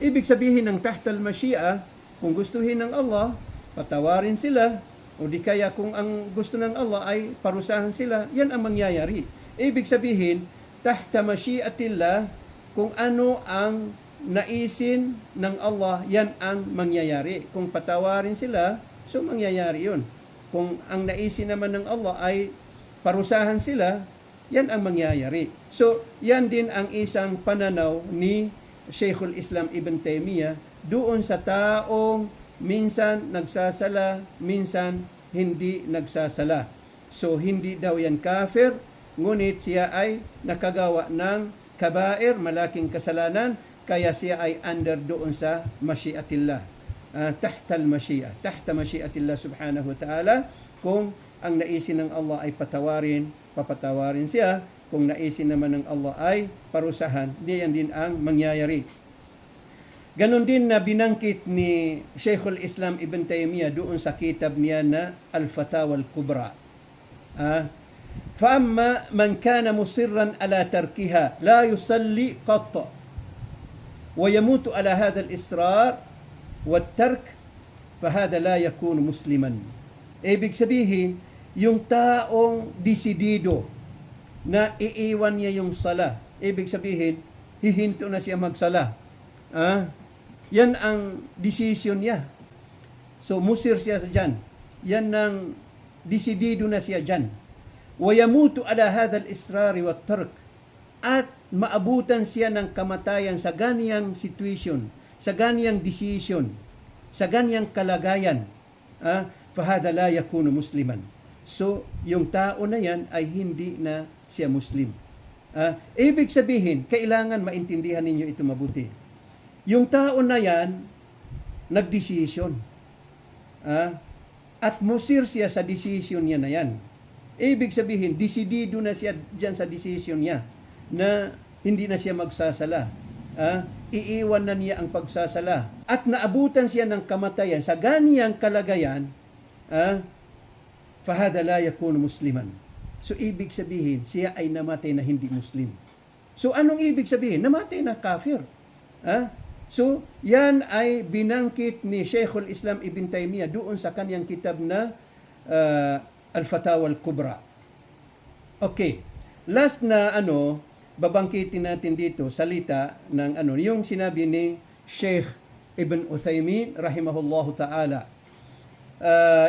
Ibig sabihin ng tahtal mashi'ah, kung gustuhin ng Allah, patawarin sila, o di kaya kung ang gusto ng Allah ay parusahan sila, yan ang mangyayari. Ibig sabihin, tahta mashi'atillah, kung ano ang naisin ng Allah, yan ang mangyayari. Kung patawarin sila, so mangyayari yun. Kung ang naisin naman ng Allah ay parusahan sila, yan ang mangyayari. So, yan din ang isang pananaw ni Sheikhul Islam Ibn Taymiyyah doon sa taong minsan nagsasala, minsan hindi nagsasala. So, hindi daw yan kafir, ngunit siya ay nakagawa ng kabair, malaking kasalanan, kaya siya ay under doon sa masyiatillah, tahta al-masyiah, tahta masyiatillah subhanahu wa ta'ala. Kung ang naisin ng Allah ay papatawarin siya. Kung naisin naman ng Allah ay parusahan, diyan din ang mangyayari. Ganon din na binangkit ni Sheikhul Islam Ibn Taymiyyah doon sa kitab niya na Al-Fatawa Al-Kubra. فَأَمَّا مَنْ كَانَ مُصِرًّا عَلَى تَرْكِهَا لَا يُصَلِّي قَطَّ ويموت على هذا الإصرار والترك فهذا لا يكون مسلما. Ibig sabihin, yung taong disidido na iiwan niya yung sala, ibig sabihin, hihinto na siya magsala. Yan ang decision niya. So, musir siya dyan. Yan ang disidido na siya dyan. ويموت على هذا الإصرار والترك. At maabutan siya ng kamatayan sa ganiyang situation, sa ganiyang decision, sa ganiyang kalagayan, fahada la yakunu musliman. So, yung tao na yan ay hindi na siya Muslim. Ibig sabihin, kailangan maintindihan ninyo ito mabuti. Yung tao na yan, nagdesisyon. At musir siya sa decision niya na yan. Ibig sabihin, desidido na siya dyan sa decision niya na hindi na siya magsasala. Iiwan na niya ang pagsasala. At naabutan siya ng kamatayan sa ganiyang kalagayan, fahada la yakunu musliman. So, ibig sabihin, siya ay namatay na hindi Muslim. So, anong ibig sabihin? Namatay na kafir. So, yan ay binangkit ni Sheikhul Islam Ibn Taymiyyah doon sa kanyang kitab na Al-Fatawa Al-Kubra. Okay. Last na babangkitin natin dito, salita ng yung sinabi ni Sheikh Ibn Uthaymin rahimahullahu ta'ala.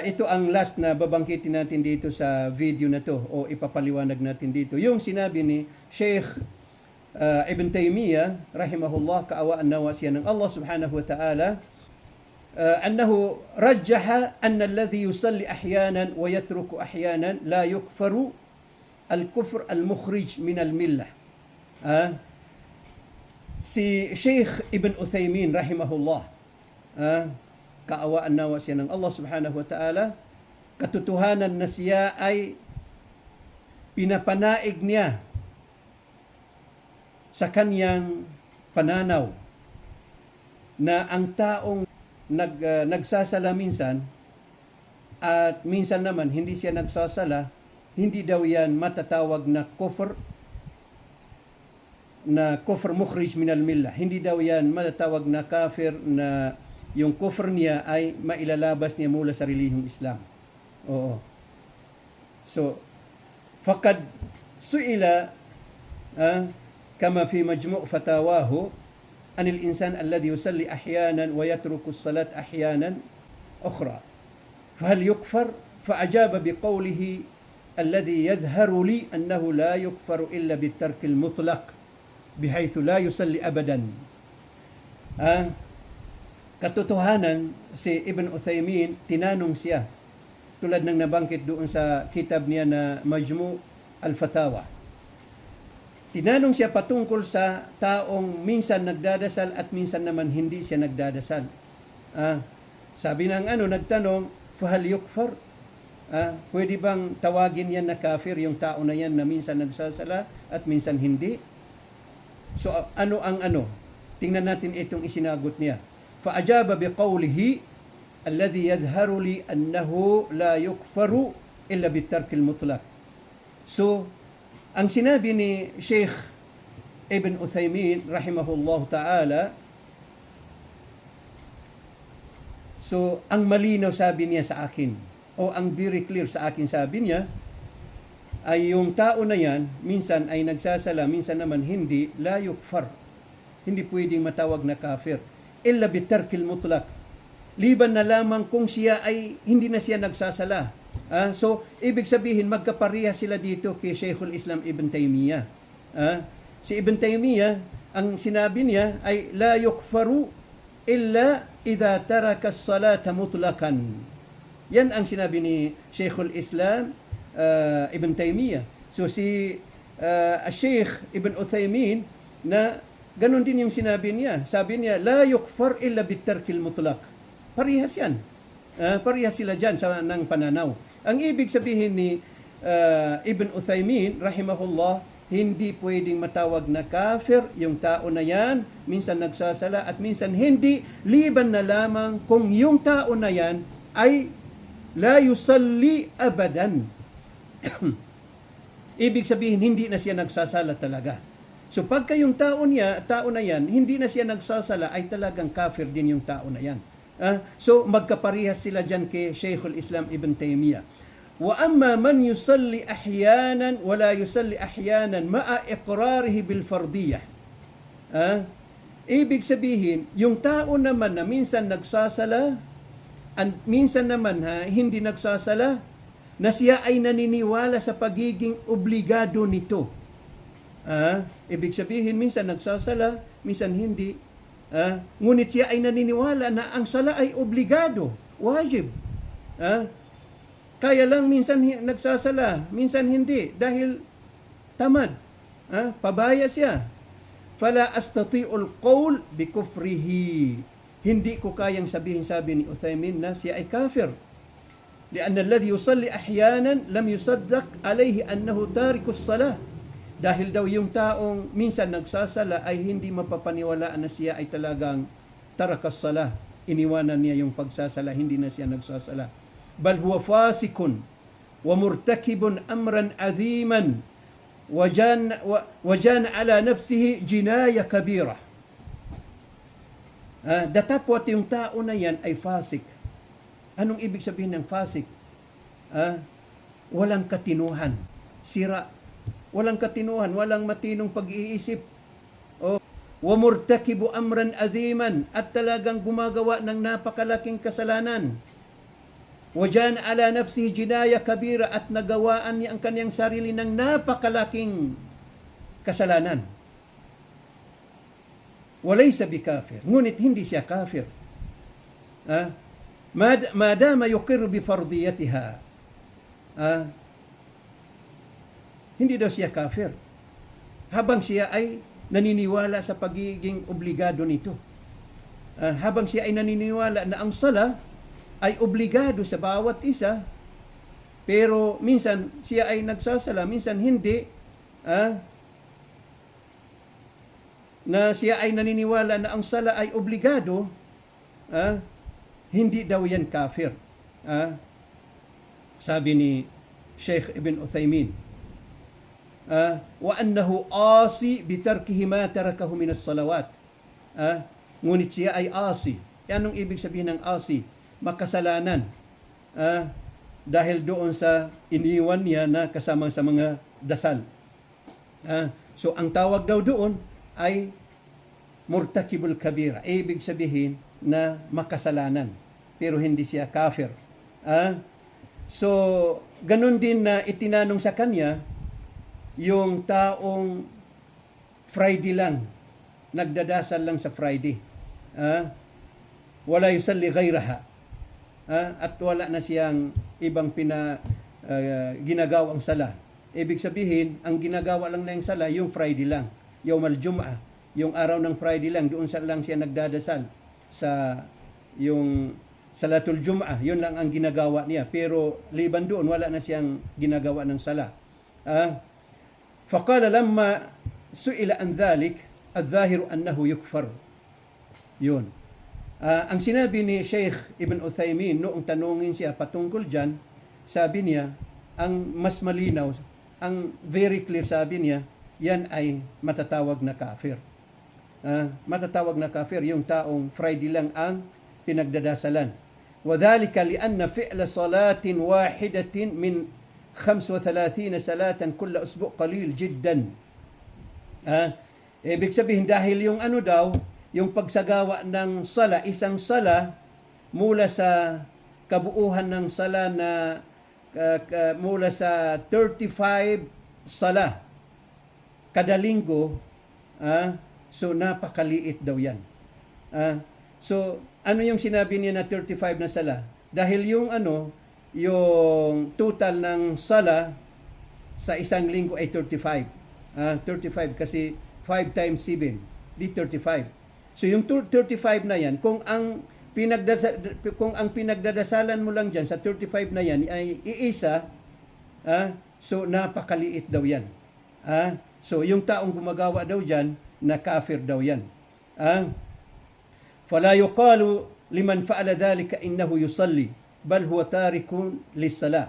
ito ang last na babangkitin natin dito sa video na to o ipapaliwanag natin dito. Yung sinabi ni Sheikh Ibn Taymiyyah rahimahullah, kaawaan nawa siya ng Allah subhanahu wa ta'ala, أنه رجح أن الذي يصلي أحيانا ويترك أحيانا لا يكفر الكفر المخرج من الملة. Si Sheikh Ibn Uthaymin rahimahullah, kaawaan nawa siya ng Allah subhanahu wa ta'ala, katotohanan na siya ay pinapanaig niya sa kanyang pananaw na ang taong nagsasala minsan at minsan naman hindi siya nagsasala, hindi daw yan matatawag na kufr mukhrij min al-millah. Hindi daw yan matatawag na kafir na yung kufr niya ay mailalabas niya mula sa relihiyong Islam. Oo. So, faqad su'ila kama fi majmu' fatawahu عن الإنسان الذي يصلي أحيانا ويترك الصلاة أحيانا أخرى فهل يكفر؟ فأجاب بقوله الذي يظهر لي أنه لا يكفر إلا بالترك المطلق بحيث لا يصلي أبدا. Katotohanan, si Ibn Uthaymin, tinanong siya, tulad ng nabangkit doon sa kitab niya na Majmu' al-Fatawa. Tinanong siya patungkol sa taong minsan nagdadasal at minsan naman hindi siya nagdadasal. Sabi ng nagtanong, fahal yukfar? Pwede bang tawagin yan na kafir yung tao na yan na minsan nagsasala at minsan hindi? So ano ang ano? Tingnan natin itong isinagot niya. Faajaba biqawlihi alladhi yadharu li annahu la yukfaru illa bitarkil mutlaq. So ang sinabi ni Sheikh Ibn Uthaymin rahimahullah ta'ala, so ang malinaw sabi niya sa akin, o ang very clear sa akin sabi niya, ay yung tao na yan, minsan ay nagsasala, minsan naman hindi, la yukfar. Hindi pwedeng matawag na kafir. Illa bitarkil mutlaq. Liban na lamang kung siya ay hindi na siya nagsasala. So, ibig sabihin, magkapareha sila dito kay Sheikhul Islam Ibn Taymiyyah. Si Ibn Taymiyyah, ang sinabi niya ay, la yukfaru illa idha taraka as-salata mutlaqan. Yan ang sinabi ni Sheikhul Islam Ibn Taymiyyah. So, si Sheikh Ibn Uthaymin, na ganun din yung sinabi niya. Sabi niya, la yukfar illa bitarkil mutlaq. Parehas yan. Parehas sila dyan sa ng pananaw. Ang ibig sabihin ni Ibn Uthaymin, rahimahullah, hindi pwedeng matawag na kafir yung tao na yan, minsan nagsasala at minsan hindi, liban na lamang kung yung tao na yan ay la yusalli abadan. Ibig sabihin, hindi na siya nagsasala talaga. So pagka yung tao na yan, hindi na siya nagsasala, ay talagang kafir din yung tao na yan. So magkaparehas sila dyan kay Sheikhul Islam Ibn Taymiyyah. Wa amma man yusalli ahyanan wa la yusalli ahyanan ma'a iqrarihi bil fardiyah. Ibig sabihin, yung tao naman na minsan nagsasala at minsan naman hindi nagsasala, na siya ay naniniwala sa pagiging obligado nito. Ibig sabihin, minsan nagsasala, minsan hindi. Ngunit siya ay naniniwala na ang sala ay obligado, wajib. Kaya lang minsan nagsasala, minsan hindi, dahil tamad. Pabaya siya. Fala astati'ul qawl bikufrihi. Hindi ko kayang sabihin, sabi ni Uthaymin, na siya ay kafir. لأن الذي يصلي أحيانا لم يصدق عليه أنه تارك الصلاة. Dahil daw yung taong minsan nagsasala ay hindi mapapaniwalaan na siya ay talagang tarakas salah. Iniwanan niya yung pagsasala, hindi na siya nagsasala. Bal huwa fasikun wa murtakibun amran adhiman wa jan ala nafsihi jinaya kabira. Datapwat yung tao na yan ay fasik. Anong ibig sabihin ng fasik? Walang katinuhan. Sira. Walang katinuhan, walang matinong pag-iisip. Wa murtakibu amran adhiman, at talagang gumagawa ng napakalaking kasalanan. Wajan ala nafsi jinaya kabira, at nagawaan niya ang kanyang sarili ng napakalaking kasalanan. Walaysa bikafir, ngunit hindi siya kafir. Madama yuqirru bi fardiyatiha. Hindi daw siya kafir habang siya ay naniniwala sa pagiging obligado nito. Habang siya ay naniniwala na ang sala ay obligado sa bawat isa, pero minsan siya ay nagsasala, minsan hindi, na siya ay naniniwala na ang sala ay obligado, hindi daw yan kafir. Sabi ni Sheikh Ibn Uthaymin, wa annahu asi bitarkihi ma tarakahu min as-salawat. Ngunit siya ay asi. Anong ibig sabihin ng asi? Makasalanan. Dahil doon sa iniwan niya na kasama sa mga dasal. So ang tawag daw doon ay murtakibul kabira. Ibig sabihin na makasalanan, pero hindi siya kafir. So ganun din na itinanong sa kanya yung taong Friday lang, nagdadasal lang sa Friday, wala yusalli ghayraha, at wala na siyang ibang ginagawang sala. Ibig sabihin, ang ginagawa lang na yung sala, yung Friday lang, yawmal jum'ah, yung araw ng Friday lang, doon lang siya nagdadasal sa yung salatul jum'ah, yun lang ang ginagawa niya. Pero liban doon, wala na siyang ginagawa ng sala. فقال لما سئل عن ذلك الظاهر أنه يكفر. Yun. Ang sinabi ni Sheikh Ibn Uthaymin noong tanungin siya patungkol dyan, sabi niya, ang mas malinaw, ang very clear, sabi niya, yan ay matatawag na kafir. Matatawag na kafir yung taong Friday lang ang pinagdadasalan. وذلك لأن فعل صلاة واحدة من 35 salatan kulla usbu' qalil jiddan. Ibig sabihin, dahil yung yung pagsagawa ng sala, isang sala mula sa kabuuhan ng sala na mula sa 35 sala kada linggo, so napakaliit daw yan. So ano yung sinabi niya na 35 na sala? Dahil yung total ng sala sa isang linggo ay 35. 35 kasi 5 times 7, di 35. So yung 35 na yan, kung ang pinagdadasalan mo lang dyan sa 35 na yan ay iisa, so napakaliit daw yan. So yung taong gumagawa daw dyan, na kafir daw yan. فَلَا يُقَالُ لِمَنْ فَعَلَ ذَلِكَ إِنَّهُ يُصَلِّي bal huwa tarikun lis-salah.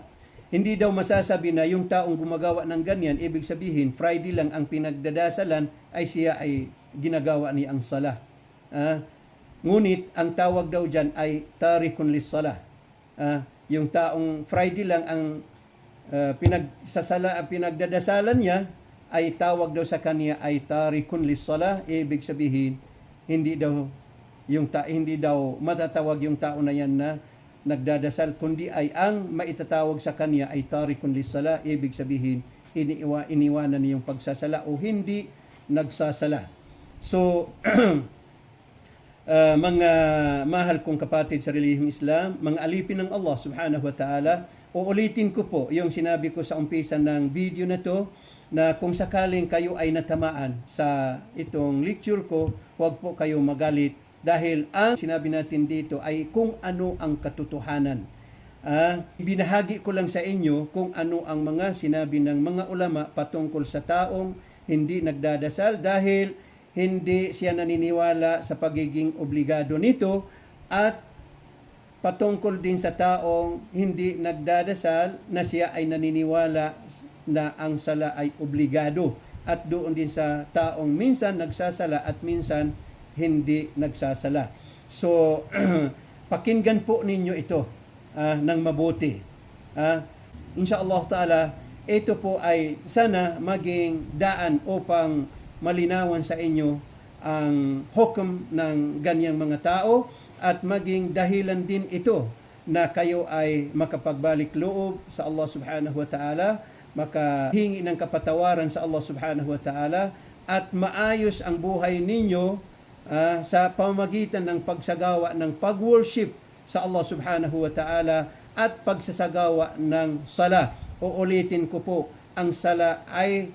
Hindi daw masasabi na yung taong gumagawa ng ganyan, ibig sabihin Friday lang ang pinagdadasalan, ay siya ay ginagawa niya ang salah. Ngunit ang tawag daw dyan ay tarikun lis-salah. Yung taong Friday lang ang pinagdadasalan niya, ay tawag daw sa kanya ay tarikun lis-salah. Ibig sabihin hindi daw matatawag yung tao na yan na nagdadasal, kundi ay ang maitatawag sa kanya ay tarikun lis-sala. Ibig sabihin, iniwanan niya yung pagsasala o hindi nagsasala. So, mga mahal kong kapatid sa relihiyong Islam, mga alipin ng Allah subhanahu wa ta'ala, uulitin ko po yung sinabi ko sa umpisa ng video na to, na kung sakaling kayo ay natamaan sa itong lecture ko, huwag po kayo magalit, dahil ang sinabi natin dito ay kung ano ang katotohanan. Binahagi ko lang sa inyo kung ano ang mga sinabi ng mga ulama patungkol sa taong hindi nagdadasal dahil hindi siya naniniwala sa pagiging obligado nito, at patungkol din sa taong hindi nagdadasal na siya ay naniniwala na ang sala ay obligado, at doon din sa taong minsan nagsasala at minsan hindi nagsasala. So, pakinggan po ninyo ito ng mabuti. Insyaallah ta'ala, ito po ay sana maging daan upang malinawan sa inyo ang hukom ng ganyang mga tao, at maging dahilan din ito na kayo ay makapagbalik loob sa Allah subhanahu wa ta'ala, makahingi ng kapatawaran sa Allah subhanahu wa ta'ala, at maayos ang buhay ninyo sa pamamagitan ng pagsagawa ng pag-worship sa Allah subhanahu wa ta'ala at pagsasagawa ng sala. Uulitin ko po, ang sala ay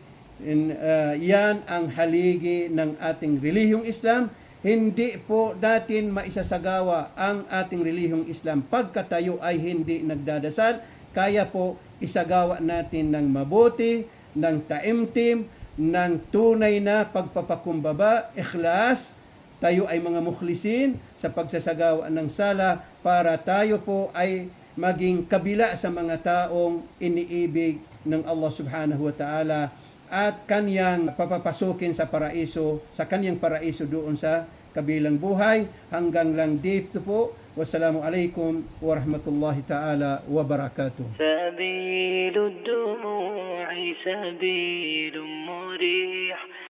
yan ang haligi ng ating relihiyong Islam. Hindi po natin maisasagawa ang ating relihiyong Islam pagkatayo ay hindi nagdadasal. Kaya po isagawa natin ng mabuti, ng taimtim, ng tunay na pagpapakumbaba, ikhlas. Tayo ay mga mukhlisin sa pagsasagawa ng sala para tayo po ay maging kabila sa mga taong iniibig ng Allah subhanahu wa ta'ala at kanyang papapasukin sa paraiso, sa kanyang paraiso doon sa kabilang buhay. Hanggang lang dito po. Wassalamu alaikum warahmatullahi ta'ala wabarakatuh. سبيل الدموع سبيل مريح